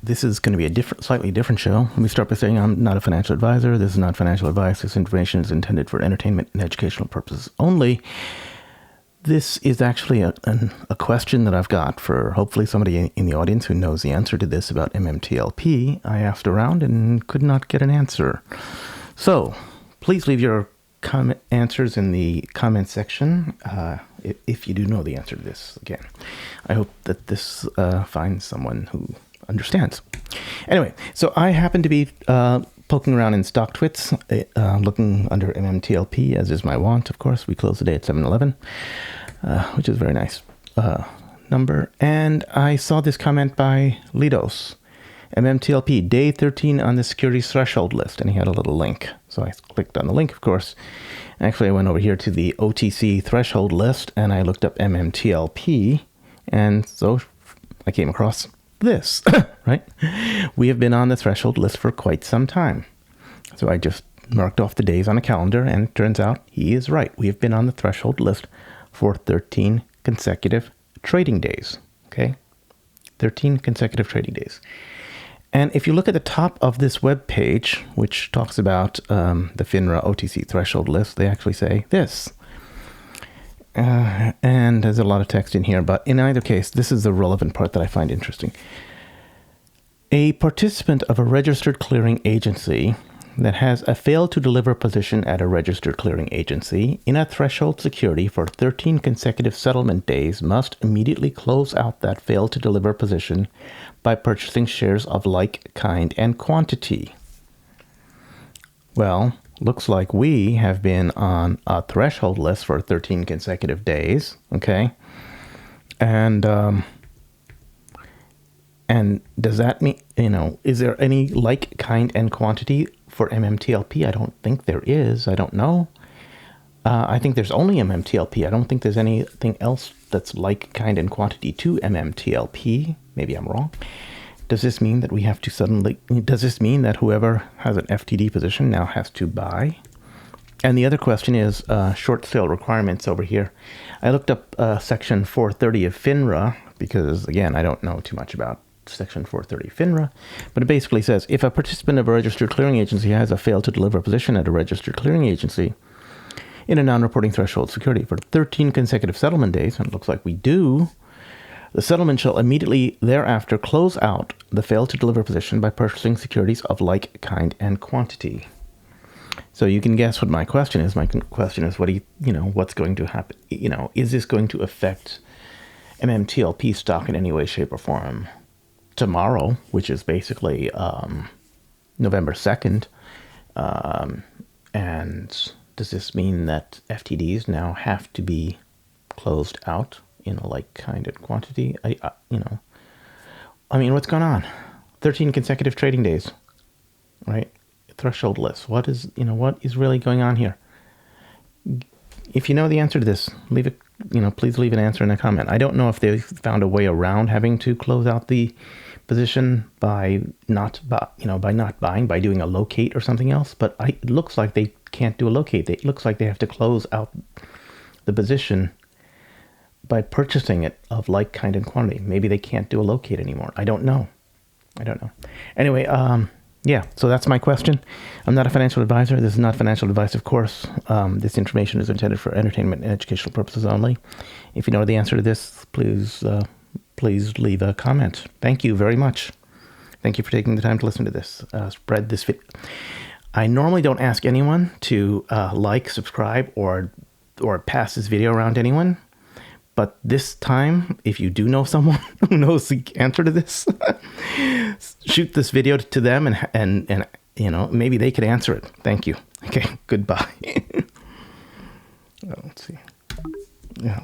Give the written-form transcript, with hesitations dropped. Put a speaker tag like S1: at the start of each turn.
S1: This is going to be a slightly different show. Let me start by saying I'm not a financial advisor. This is not financial advice. This information is intended for entertainment and educational purposes only. This is actually a question that I've got for hopefully somebody in the audience who knows the answer to this about MMTLP. I asked around and could not get an answer. So please leave your answers in the comment section if you do know the answer to this. Again, I hope that this finds someone who understands. Anyway, so I happen to be poking around in StockTwits, looking under MMTLP, as is my wont, of course. We close the day at 7:11, which is a very nice number. And I saw this comment by Lidos, MMTLP, day 13 on the securities threshold list, and he had a little link. So I clicked on the link, of course. Actually, I went over here to the OTC threshold list, and I looked up MMTLP, and so I came across this, right? We have been on the threshold list for quite some time. So I just marked off the days on a calendar, and it turns out he is right. We have been on the threshold list for 13 consecutive trading days, okay? 13 consecutive trading days. And if you look at the top of this web page, which talks about the FINRA OTC threshold list, they actually say this. And there's a lot of text in here, but in either case, this is the relevant part that I find interesting. A participant of a registered clearing agency that has a failed to deliver position at a registered clearing agency in a threshold security for 13 consecutive settlement days must immediately close out that failed to deliver position by purchasing shares of like kind and quantity. Well, looks like we have been on a threshold list for 13 consecutive days, okay? And does that mean, is there any like kind and quantity for MMTLP? I don't think there is. I don't know. I think there's only MMTLP. I don't think there's anything else that's like kind and quantity to MMTLP. Maybe I'm wrong. Does this mean that we have to does this mean that whoever has an FTD position now has to buy? And the other question is short sale requirements over here. I looked up section 430 of FINRA because, again, I don't know too much about section 430 FINRA, but it basically says if a participant of a registered clearing agency has a failed to deliver position at a registered clearing agency in a non-reporting threshold security for 13 consecutive settlement days, and it looks like we do, the settlement shall immediately thereafter close out the failed to deliver position by purchasing securities of like kind and quantity. So you can guess what my question is. My question is, what's going to happen? Is this going to affect MMTLP stock in any way, shape, or form tomorrow, which is basically November 2nd? And does this mean that FTDs now have to be closed out in a like kind and quantity? What's going on? 13 consecutive trading days, right? Threshold list. What is really going on here? If you know the answer to this, leave it, please leave an answer in a comment. I don't know if they found a way around having to close out the position by not buying, by doing a locate or something else, but it looks like they can't do a locate. It looks like they have to close out the position by purchasing it of like kind and quantity. Maybe they can't do a locate anymore. I don't know. Anyway, so that's my question. I'm not a financial advisor. This is not financial advice, of course. This information is intended for entertainment and educational purposes only. If you know the answer to this, please leave a comment. Thank you very much. Thank you for taking the time to listen to this. Spread this video. I normally don't ask anyone to like, subscribe, or pass this video around to anyone. But this time, if you do know someone who knows the answer to this, shoot this video to them and maybe they could answer it. Thank you. Okay, goodbye. Let's see. Yeah.